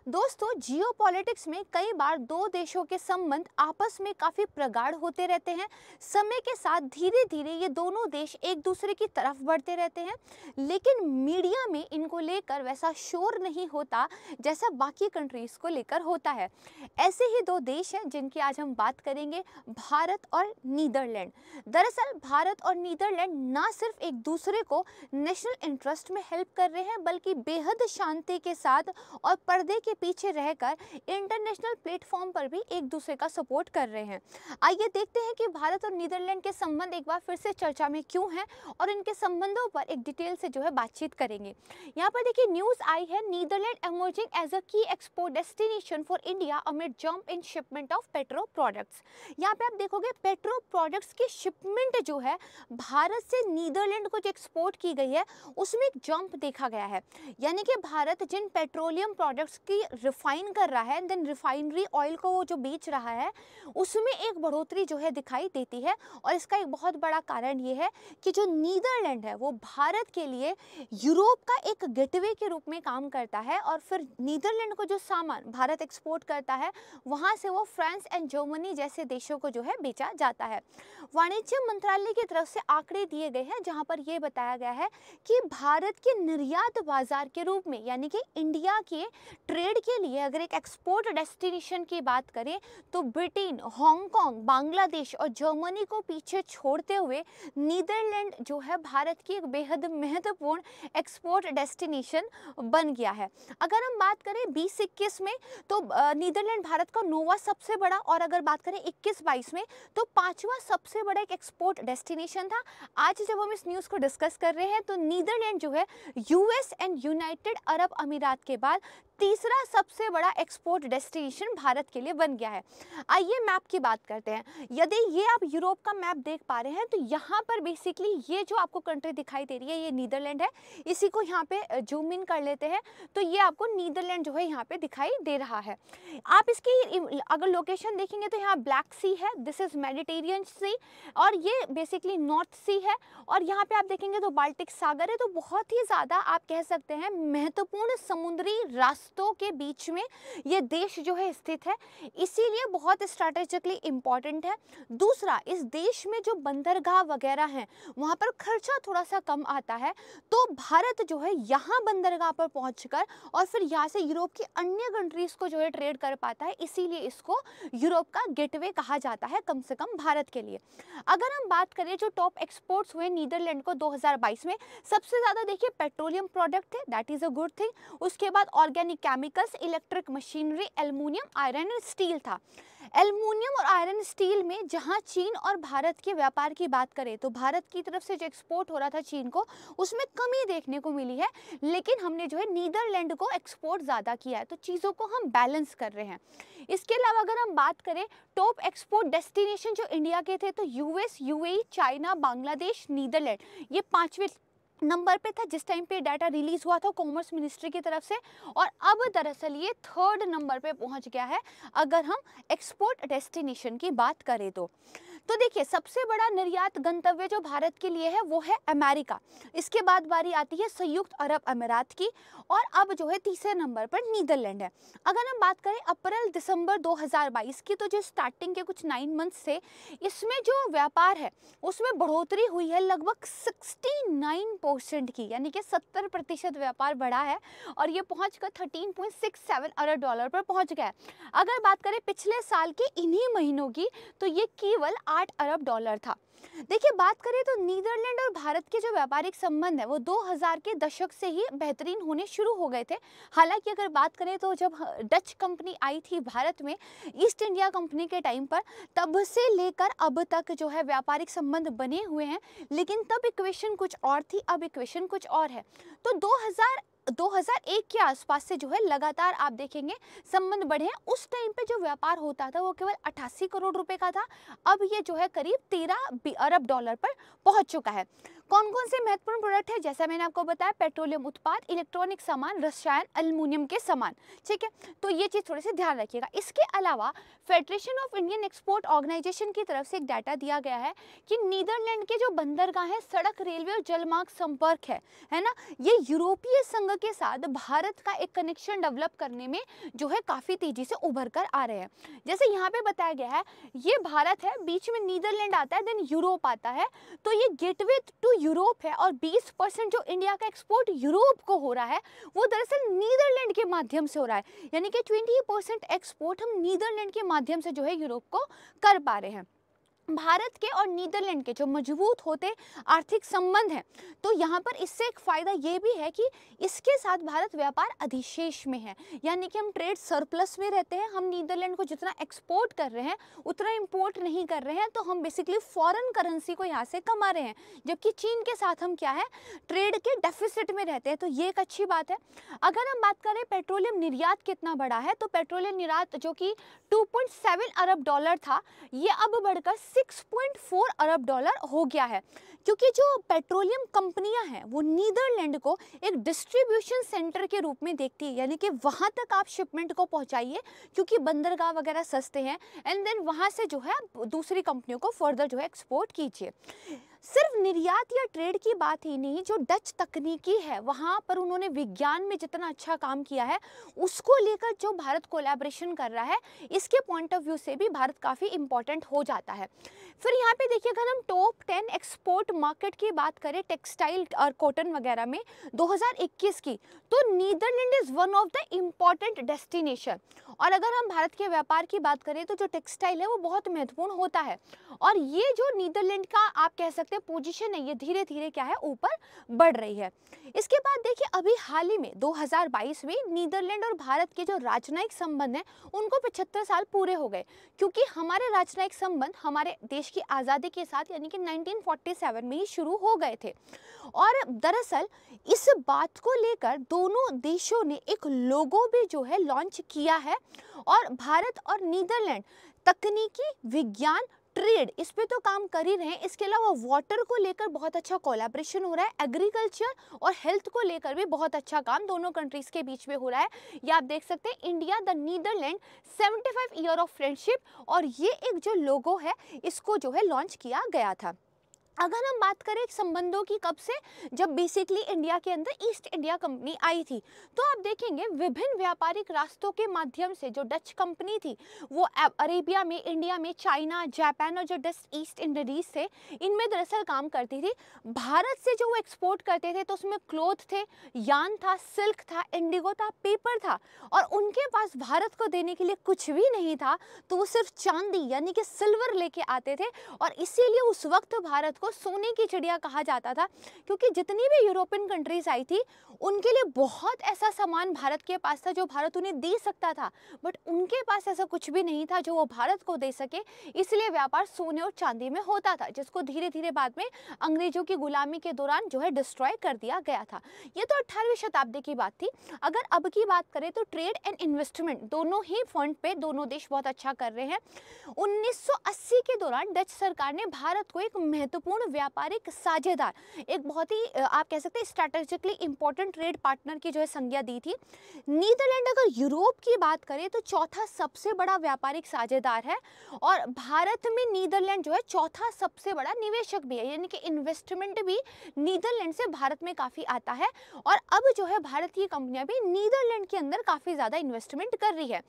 दोस्तों, जियोपॉलिटिक्स में कई बार दो देशों के संबंध आपस में काफी प्रगाढ़ होते रहते हैं। समय के साथ धीरे धीरे ये दोनों देश एक दूसरे की तरफ बढ़ते रहते हैं, लेकिन मीडिया में इनको लेकर वैसा शोर नहीं होता जैसा बाकी कंट्रीज को लेकर होता है। ऐसे ही दो देश हैं जिनकी आज हम बात करेंगे, भारत और नीदरलैंड। दरअसल भारत और नीदरलैंड ना सिर्फ एक दूसरे को नेशनल इंटरेस्ट में हेल्प कर रहे हैं, बल्कि बेहद शांति के साथ और पर्दे के पीछे रहकर इंटरनेशनल प्लेटफॉर्म पर भी एक दूसरे का सपोर्ट कर रहे हैं। आइए देखते हैं कि भारत और नीदरलैंड के संबंध एक बार फिर से चर्चा में क्यों हैं और इनके संबंधों पर एक डिटेल से जो है बातचीत करेंगे। यहाँ पर देखिए न्यूज आई है, नीदरलैंड इमर्जिंग एज अ की export destination for India amid jump in shipment of petro products. यहाँ पे आप देखोगे पेट्रो प्रोडक्ट्स की शिपमेंट जो है भारत से नीदरलैंड को जो एक्सपोर्ट की गई है उसमें एक जंप देखा गया है। यानी कि भारत जिन पेट्रोलियम प्रोडक्ट्स की रिफाइन कर रहा है, देन रिफाइनरी ऑयल को वो जो बेच रहा है, उसमें एक बढ़ोतरी जो है दिखाई देती है। और इसका एक बहुत बड़ा कारण ये है कि जो नीदरलैंड है वो भारत के लिए यूरोप का एक गेटवे के रूप में काम करता है, और फिर नीदरलैंड को जो सामान भारत एक्सपोर्ट करता है वहाँ से वो फ्रांस एंड जर्मनी जैसे देशों को जो है बेचा जाता है। वाणिज्य मंत्रालय की तरफ से आंकड़े दिए गए हैं जहाँ पर यह बताया गया है कि भारत के निर्यात बाजार के रूप में, यानी कि इंडिया के ट्रेड के लिए अगर एक एक्सपोर्ट डेस्टिनेशन की बात करें तो ब्रिटेन, हांगकांग, बांग्लादेश और जर्मनी को पीछे छोड़ते हुए नीदरलैंड जो है भारत की एक बेहद महत्वपूर्ण एक्सपोर्ट डेस्टिनेशन बन गया है। अगर हम बात करें 2021 में तो नीदरलैंड भारत का 9वां सबसे बड़ा, और अगर बात करें 21-22 में तो 5वां सबसे बड़ा एक एक्सपोर्ट डेस्टिनेशन था। आज जब हम इस न्यूज़ को डिस्कस कर रहे हैं तो नीदरलैंड जो है यूएस एंड यूनाइटेड अरब अमीरात के बाद तीसरा सबसे बड़ा एक्सपोर्ट डेस्टिनेशन भारत के लिए बन गया है। आइए मैप की बात करते हैं। यदि ये आप यूरोप का मैप देख पा रहे हैं तो यहाँ पर बेसिकली ये जो आपको कंट्री दिखाई दे रही है ये नीदरलैंड है। इसी को यहाँ पे जूम इन कर लेते हैं तो ये आपको नीदरलैंड जो है यहाँ पे दिखाई दे रहा है। आप इसकी अगर लोकेशन देखेंगे तो यहाँ ब्लैक सी है, दिस इज मेडिटेरियन सी, और ये बेसिकली नॉर्थ सी है, और यहाँ पे आप देखेंगे तो बाल्टिक सागर है। तो बहुत ही ज़्यादा आप कह सकते हैं महत्वपूर्ण समुद्री रास्तों के बीच में ये देश जो है स्थित है, इसीलिए बहुत स्ट्रैटेजिकली इम्पॉर्टेंट है। दूसरा, इस देश में जो बंदरगाह वगैरह हैं वहाँ पर खर्चा थोड़ा सा कम आता है, तो भारत जो है यहाँ बंदरगाह पर पहुँचकर और फिर यहाँ से यूरोप की अन्य कंट्रीज़ को जो है ट्रेड कर पाता है, इसीलिए इसको यूरोप का गेटवे कहा जाता है, कम से कम भारत के लिए। अगर हम बात करें जो टॉप एक्सपोर्ट्स हुए नीदरलैंड को 2022 में, सबसे ज़्यादा देखिए पेट्रोलियम प्रोडक्ट थे, that is a good thing. उसके बाद organic chemicals, electric machinery, aluminium, iron and steel था। एल्युमिनियम और आयरन स्टील में जहां चीन और भारत के व्यापार की बात करें तो भारत की तरफ से जो एक्सपोर्ट हो रहा था चीन को, उसमें कमी देखने को मिली है, लेकिन हमने जो है नीदरलैंड को एक्सपोर्ट ज़्यादा किया है, तो चीज़ों को हम बैलेंस कर रहे हैं। इसके अलावा अगर हम बात करें टॉप एक्सपोर्ट डेस्टिनेशन जो इंडिया के थे तो US, UAE, China, Bangladesh, Netherland ये 5वें नंबर पे था जिस टाइम पे डाटा रिलीज हुआ था कॉमर्स मिनिस्ट्री की तरफ से, और अब दरअसल ये 3rd नंबर पे पहुंच गया है अगर हम एक्सपोर्ट डेस्टिनेशन की बात करें तो देखिए सबसे बड़ा निर्यात गंतव्य जो भारत के लिए है वो है अमेरिका। इसके बाद बारी आती है संयुक्त अरब अमीरात की, और अब जो है तीसरे नंबर पर नीदरलैंड है। अगर हम बात करें अप्रैल-दिसंबर 2022 की तो जो स्टार्टिंग के कुछ 9 मंथ्स थे इसमें जो व्यापार है उसमें बढ़ोतरी हुई है लगभग 69% की, यानी कि 70% व्यापार बढ़ा है और ये पहुंचकर $13.67 अरब पर पहुंच गया है। अगर बात करें पिछले साल के इन्हीं महीनों की तो ये केवल $8 अरब था। देखिए बात करें तो नीदरलैंड और भारत के जो व्यापारिक संबंध है वो 2000 के दशक से ही बेहतरीन होने शुरू हो गए थे। हालांकि अगर बात करें तो जब डच कंपनी आई थी भारत में ईस्ट इंडिया कंपनी के टाइम पर, तब से लेकर अब तक जो है व्यापारिक संबंध बने हुए हैं, लेकिन तब इक्वेशन कुछ और थी, अब इक्वेशन कुछ और है। तो 2001 के आसपास से जो है लगातार आप देखेंगे संबंध बढ़े हैं। उस टाइम पे जो व्यापार होता था वो केवल 88 करोड़ रुपए का था, अब ये जो है करीब $13 अरब पर पहुंच चुका है। कौन कौन से महत्वपूर्ण प्रोडक्ट है, जैसा मैंने आपको बताया, पेट्रोलियम उत्पाद, इलेक्ट्रॉनिक सामान, रसायन, एल्युमिनियम के सामान, ठीक है। तो ये चीज़ थोड़ी सी ध्यान रखिएगा। इसके अलावा federation of Indian export organisation की तरफ से एक डाटा दिया गया है कि नीदरलैंड के जो बंदरगाह है, सड़क, रेलवे और जलमार्ग संपर्क है ना, ये यूरोपीय संघ के साथ भारत का एक कनेक्शन डेवलप करने में जो है काफ़ी तेजी से उभर कर आ रहे हैं। जैसे यहाँ पे बताया गया है, ये भारत है, बीच में नीदरलैंड आता है, देन यूरोप आता है, तो ये गेटवे टू यूरोप है। और 20% जो इंडिया का एक्सपोर्ट यूरोप को हो रहा है वो दरअसल नीदरलैंड के माध्यम से हो रहा है, यानी कि 20% एक्सपोर्ट हम नीदरलैंड के माध्यम से जो है यूरोप को कर पा रहे हैं। भारत के और नीदरलैंड के जो मजबूत होते आर्थिक संबंध हैं, तो यहाँ पर इससे एक फ़ायदा ये भी है कि इसके साथ भारत व्यापार अधिशेष में है, यानी कि हम ट्रेड सरप्लस में रहते हैं। हम नीदरलैंड को जितना एक्सपोर्ट कर रहे हैं उतना इंपोर्ट नहीं कर रहे हैं, तो हम बेसिकली फॉरेन करेंसी को यहाँ से कमा रहे हैं, जबकि चीन के साथ हम क्या है, ट्रेड के डेफिसिट में रहते हैं, तो ये एक अच्छी बात है। अगर हम बात करें पेट्रोलियम निर्यात कितना बड़ा है, तो पेट्रोलियम निर्यात जो कि 2.7 अरब डॉलर था, ये अब बढ़कर 6.4 अरब डॉलर हो गया है, क्योंकि जो पेट्रोलियम कंपनियां हैं वो नीदरलैंड को एक डिस्ट्रीब्यूशन सेंटर के रूप में देखती है, यानी कि वहां तक आप शिपमेंट को पहुंचाइए, क्योंकि बंदरगाह वगैरह सस्ते हैं, एंड देन वहां से जो है दूसरी कंपनियों को फर्दर जो है एक्सपोर्ट कीजिए। सिर्फ निर्यात या ट्रेड की बात ही नहीं, जो डच तकनीकी है वहाँ पर उन्होंने विज्ञान में जितना अच्छा काम किया है, उसको लेकर जो भारत कोलैबोरेशन कर रहा है, इसके पॉइंट ऑफ व्यू से भी भारत काफ़ी इंपॉर्टेंट हो जाता है। फिर यहाँ पे देखिए, अगर हम टॉप 10 एक्सपोर्ट मार्केट की बात करें टेक्सटाइल और कॉटन वगैरह में 2021 की, तो Netherland is one of the important destination. और अगर हम भारत के व्यापार की बात करें तो जो टेक्सटाइल है वो बहुत महत्वपूर्ण होता है, और ये जो नीदरलैंड का आप कह सकते हैं पोजीशन है, ये धीरे धीरे क्या है, ऊपर बढ़ रही है। इसके बाद देखिए, अभी हाल ही में 2022 में नीदरलैंड और भारत के जो राजनयिक संबंध हैं उनको 75 साल पूरे हो गए, क्योंकि हमारे राजनयिक संबंध हमारे देश की आज़ादी के साथ यानी कि 1947 में ही शुरू हो गए थे। और दरअसल इस बात को लेकर दोनों देशों ने एक लोगो भी जो है लॉन्च किया है, और भारत और नीदरलैंड तकनीकी, विज्ञान, ट्रेड इस पे तो काम कर ही रहे हैं, इसके अलावा वाटर को लेकर बहुत अच्छा कोलैबोरेशन हो रहा है, एग्रीकल्चर और हेल्थ को लेकर भी बहुत अच्छा काम दोनों कंट्रीज के बीच में हो रहा है। ये आप देख सकते हैं, India the Netherland 75 year of friendship, और ये एक जो लोगो है इसको जो है लॉन्च किया गया था। अगर हम बात करें संबंधों की, कब से, जब बेसिकली इंडिया के अंदर ईस्ट इंडिया कंपनी आई थी, तो आप देखेंगे विभिन्न व्यापारिक रास्तों के माध्यम से जो डच कंपनी थी वो अरेबिया में, इंडिया में, चाइना, जापान और जो डच ईस्ट इंडीज थे इनमें दरअसल काम करती थी। भारत से जो वो एक्सपोर्ट करते थे तो उसमें क्लोथ थे, यान था, सिल्क था, इंडिगो था, पेपर था, और उनके पास भारत को देने के लिए कुछ भी नहीं था, तो वो सिर्फ चांदी यानी कि सिल्वर लेके आते थे। और इसीलिए उस वक्त भारत को सोने की चिड़िया कहा जाता था, क्योंकि जितनी भी यूरोपियन कंट्रीज आई थी उनके लिए बहुत ऐसा सामान भारत के पास था जो भारत उन्हें दे सकता था, बट उनके पास ऐसा कुछ भी नहीं था जो वो भारत को दे सके, इसलिए व्यापार सोने और चांदी में होता था, जिसको धीरे धीरे बाद में अंग्रेजों की गुलामी के दौरान जो है डिस्ट्रॉय कर दिया गया था। ये तो 18वीं शताब्दी की बात थी। अगर अब की बात करें तो ट्रेड एंड इन्वेस्टमेंट दोनों ही फ्रंट पे दोनों देश बहुत अच्छा कर रहे हैं। 1980 के दौरान डच सरकार ने भारत को एक महत्वपूर्ण व्यापारिक साझेदार, एक बहुत ही आप कह सकते हैं स्ट्रैटेजिकली इंपॉर्टेंट ट्रेड पार्टनर की जो है संज्ञा दी थी। नीदरलैंड अगर यूरोप की बात करें तो चौथा सबसे बड़ा व्यापारिक साझेदार है, और भारत में नीदरलैंड जो है चौथा सबसे बड़ा निवेशक भी है, यानी कि इन्वेस्टमेंट भी नीदरलैंड से भारत में काफ़ी आता है। और अब जो है भारत की कंपनियां भी नीदरलैंड के अंदर काफ़ी ज़्यादा इन्वेस्टमेंट कर रही है।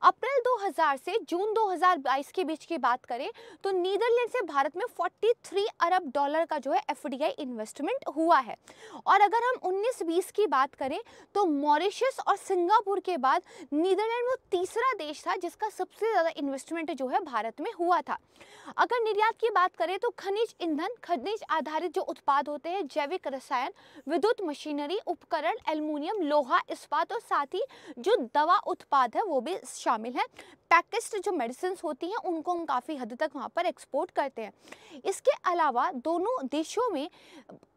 अप्रैल 2000 से जून 2022 के बीच की बात करें तो नीदरलैंड से भारत में 43 अरब डॉलर का जो है एफडीआई इन्वेस्टमेंट हुआ है। और अगर हम 19-20 की बात करें तो मॉरिशस और सिंगापुर के बाद नीदरलैंड वो तीसरा देश था जिसका सबसे ज़्यादा इन्वेस्टमेंट जो है भारत में हुआ था। अगर निर्यात की बात करें तो खनिज ईंधन, खनिज आधारित जो उत्पाद होते हैं, जैविक रसायन, विद्युत मशीनरी, उपकरण, एल्युमिनियम, लोहा, इस्पात और साथ ही जो दवा उत्पाद है वो भी शामिल है। पैकेज्ड जो मेडिसिन होती हैं उनको हम काफ़ी हद तक वहाँ पर एक्सपोर्ट करते हैं। इसके अलावा दोनों देशों में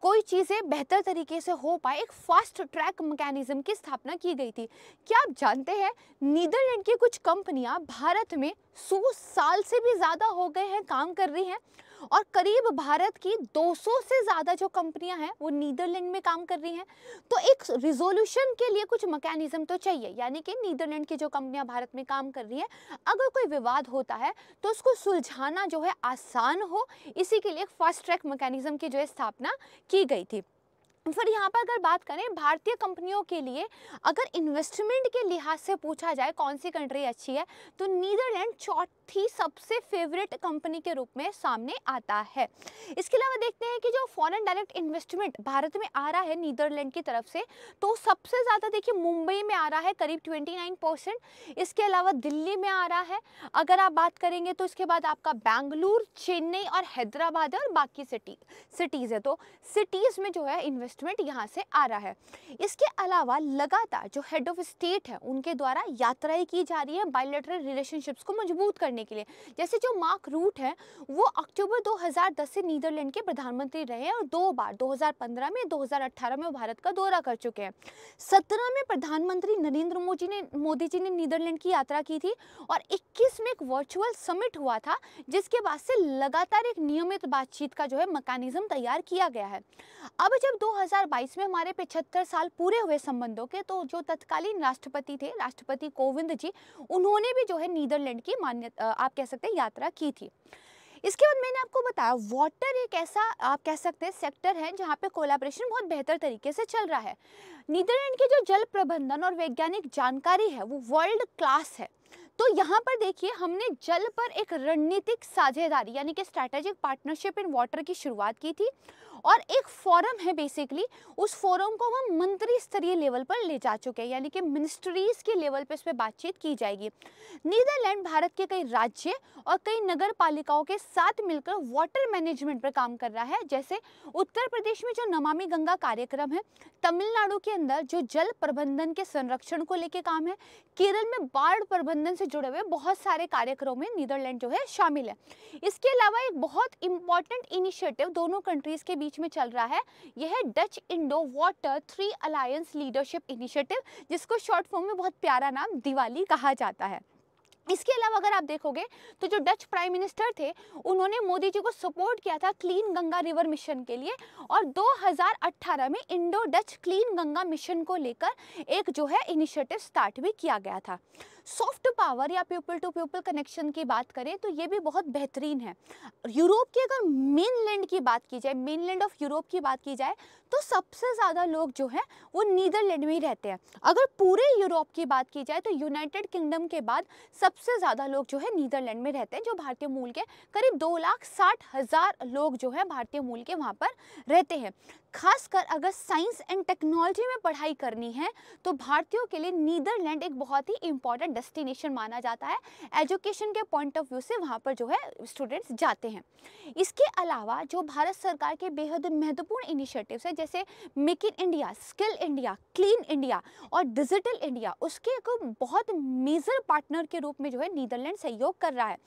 कोई चीज़ें बेहतर तरीके से हो पाए, एक फास्ट ट्रैक मैकेनिज्म की स्थापना की गई थी। क्या आप जानते हैं नीदरलैंड की कुछ कंपनियां भारत में 100 साल से भी ज़्यादा हो गए हैं काम कर रही हैं, और करीब भारत की 200 से ज़्यादा जो कंपनियां हैं वो नीदरलैंड में काम कर रही हैं। तो एक रिजोल्यूशन के लिए कुछ मैकेनिज्म तो चाहिए, यानी कि नीदरलैंड की जो कंपनियां भारत में काम कर रही हैं, अगर कोई विवाद होता है तो उसको सुलझाना जो है आसान हो, इसी के लिए एक फास्ट ट्रैक मैकेनिज्म की जो है स्थापना की गई थी। फिर यहाँ पर अगर बात करें भारतीय कंपनियों के लिए, अगर इन्वेस्टमेंट के लिहाज से पूछा जाए कौन सी कंट्री अच्छी है, तो नीदरलैंड चौथी सबसे फेवरेट कंपनी के रूप में सामने आता है। इसके अलावा देखते हैं कि जो फॉरेन डायरेक्ट इन्वेस्टमेंट भारत में आ रहा है नीदरलैंड की तरफ से, तो सबसे ज़्यादा देखिए मुंबई में आ रहा है करीब 29%। इसके अलावा दिल्ली में आ रहा है। अगर आप बात करेंगे तो इसके बाद आपका बेंगलुरु, चेन्नई और हैदराबाद है, और बाकी सिटीज़ है। तो सिटीज़ में जो है इन्वेस्टमेंट यहाँ से आ रहा है। इसके अलावा लगातार जो हेड ऑफ स्टेट है उनके द्वारा यात्राएं की जा रही है बायलैटरल रिलेशनशिप्स को मजबूत करने के लिए। जैसे जो मार्क रूट है वो अक्टूबर 2010 से नीदरलैंड के प्रधानमंत्री रहे हैं, और 2 बार 2015 में, 2018 में वो भारत का दौरा कर चुके हैं। 17 में प्रधानमंत्री नरेंद्र मोदी जी ने नीदरलैंड की यात्रा की थी, और 21 में एक वर्चुअल समिट हुआ था, जिसके बाद से लगातार एक नियमित बातचीत का जो है मैकेनिज्म तैयार किया गया है। अब जब 2022 में हमारे 75 साल पूरे हुए संबंधों के, तो जो तत्कालीन राष्ट्रपति थे, राष्ट्रपति कोविंद जी, उन्होंने भी जो है नीदरलैंड की मान्यता, आप कह सकते हैं, यात्रा की थी। इसके बाद मैंने आपको बताया वाटर एक ऐसा, आप कह सकते हैं, सेक्टर है जहाँ पे कोलैबोरेशन बहुत बेहतर तरीके से चल रहा है। नीदरलैंड की जो जल प्रबंधन और वैज्ञानिक जानकारी है वो वर्ल्ड क्लास है। तो यहाँ पर देखिए हमने जल पर एक रणनीतिक साझेदारी यानी कि स्ट्रैटेजिक पार्टनरशिप इन वाटर की शुरुआत की थी, और एक फोरम है बेसिकली, उस फोरम को हम मंत्री स्तरीय लेवल पर ले जा चुके हैं, यानी कि मिनिस्ट्रीज के लेवल पर इस पर बातचीत की जाएगी। नीदरलैंड भारत के कई राज्य और कई नगर पालिकाओं के साथ मिलकर वाटर मैनेजमेंट पर काम कर रहा है। जैसे उत्तर प्रदेश में जो नमामि गंगा कार्यक्रम है, तमिलनाडु के अंदर जो जल प्रबंधन के संरक्षण को लेकर काम है, केरल में बाढ़ प्रबंधन से जुड़े हुए बहुत सारे कार्यक्रमों में नीदरलैंड जो है शामिल है। इसके अलावा एक बहुत इंपॉर्टेंट इनिशिएटिव दोनों कंट्रीज के बीच में चल रहा है, यह है Dutch Indo water 3 alliance leadership initiative, जिसको शॉर्ट फॉर्म में बहुत प्यारा नाम दिवाली कहा जाता है। इसके अलावा अगर आप देखोगे तो जो डच प्राइम मिनिस्टर थे, उन्होंने मोदी जी को सपोर्ट किया था क्लीन गंगा रिवर मिशन के लिए, और 2018 में Indo Dutch clean Ganga mission को लेकर एक जो है इनिशिएटिव स्टार्ट भी किया गया था। सॉफ्ट पावर या पीपल टू पीपल कनेक्शन की बात करें तो ये भी बहुत बेहतरीन है। यूरोप की अगर मेनलैंड की बात की जाए, मेनलैंड ऑफ यूरोप की बात की जाए, तो सबसे ज़्यादा लोग जो हैं वो नीदरलैंड में ही रहते हैं। अगर पूरे यूरोप की बात की जाए तो यूनाइटेड किंगडम के बाद सबसे ज़्यादा लोग जो है नीदरलैंड में रहते हैं, जो भारतीय मूल के करीब 2,60,000 लोग जो है भारतीय मूल के वहाँ पर रहते हैं। खासकर अगर साइंस एंड टेक्नोलॉजी में पढ़ाई करनी है तो भारतीयों के लिए नीदरलैंड एक बहुत ही इंपॉर्टेंट डेस्टिनेशन माना जाता है। एजुकेशन के पॉइंट ऑफ व्यू से वहाँ पर जो है स्टूडेंट्स जाते हैं। इसके अलावा जो भारत सरकार के बेहद महत्वपूर्ण इनिशिएटिव्स हैं, जैसे make in India, skill India, clean India और डिजिटल इंडिया, उसके एक बहुत मेजर पार्टनर के रूप में जो है नीदरलैंड सहयोग कर रहा है।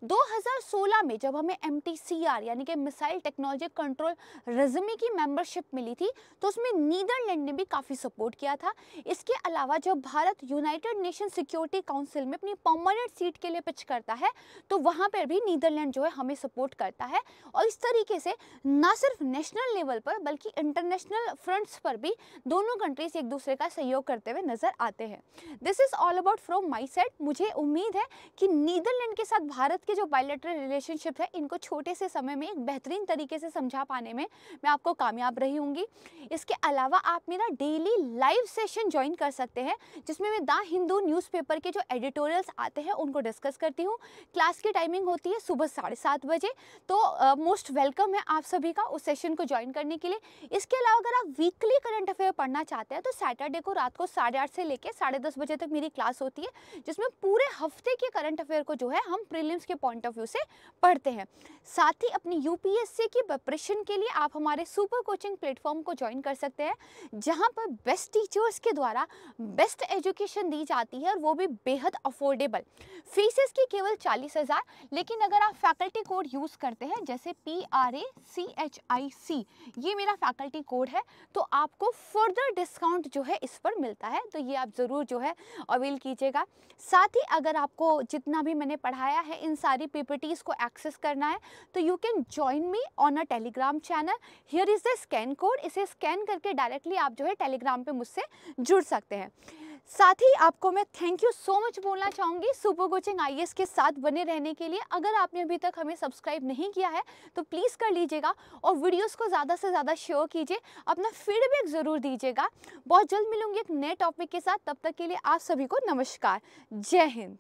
2016 में जब हमें MTCR यानी कि मिसाइल टेक्नोलॉजी कंट्रोल रेजिमे की मेंबरशिप मिली थी, तो उसमें नीदरलैंड ने भी काफ़ी सपोर्ट किया था। इसके अलावा जब Bharat United nation security council में अपनी परमानेंट सीट के लिए पिच करता है, तो वहाँ पर भी नीदरलैंड जो है हमें सपोर्ट करता है। और इस तरीके से ना सिर्फ नेशनल लेवल पर बल्कि इंटरनेशनल फ्रंट्स पर भी दोनों कंट्रीज एक दूसरे का सहयोग करते हुए नजर आते हैं। This is all about from my side. मुझे उम्मीद है कि नीदरलैंड के साथ भारत के जो बायलैटरल रिलेशनशिप है, इनको छोटे से समय में एक बेहतरीन तरीके से समझा पाने में मैं आपको कामयाब रही होंगी। इसके अलावा आप मेरा डेली लाइव सेशन ज्वाइन कर सकते हैं, जिसमें मैं द हिंदू न्यूज़पेपर के जो एडिटोरियल्स आते हैं उनको डिस्कस करती हूँ। क्लास की टाइमिंग होती है सुबह 7:30 बजे, तो मोस्ट वेलकम है आप सभी का उस सेशन को ज्वाइन करने के लिए। इसके अलावा अगर आप वीकली करंट अफेयर पढ़ना चाहते हैं तो सैटरडे को रात को 8:30 से लेकर 10:30 बजे तक मेरी क्लास होती है, जिसमें पूरे हफ्ते के करंट अफेयर को जो है हम प्रीलिम्स के पॉइंट ऑफ व्यू से पढ़ते हैं। साथ ही अपनी UPSC की प्रिपरेशन के लिए आप हमारे सुपर कोचिंग कोचिंग प्लेटफॉर्म को ज्वाइन कर सकते हैं, जहां पर बेस्ट टीचर्स के द्वारा बेस्ट एजुकेशन दी जाती है और वो भी बेहद अफोर्डेबल। फीसेस की केवल 40,000, लेकिन अगर आप फैकल्टी कोड यूज़ करते हैं जैसे PRACHIC, ये मेरा फैकल्टी कोड है, तो आपको फर्दर डिस्काउंट जो है इस पर मिलता है, तो ये आप ज़रूर जो है अवेल कीजिएगा। साथ ही अगर आपको जितना भी मैंने पढ़ाया है इन सारी PPTs को एक्सेस करना है, तो you can join me on a Telegram channel. Here is the scan code, इसे स्कैन करके डायरेक्टली आप जो है टेलीग्राम पे मुझसे जुड़ सकते हैं। साथ ही आपको मैं थैंक यू सो मच बोलना चाहूँगी सुपर कोचिंग IAS के साथ बने रहने के लिए। अगर आपने अभी तक हमें सब्सक्राइब नहीं किया है तो प्लीज़ कर लीजिएगा और वीडियोस को ज़्यादा से ज़्यादा शेयर कीजिए, अपना फीडबैक ज़रूर दीजिएगा। बहुत जल्द मिलूंगी एक नए टॉपिक के साथ, तब तक के लिए आप सभी को नमस्कार, जय हिंद।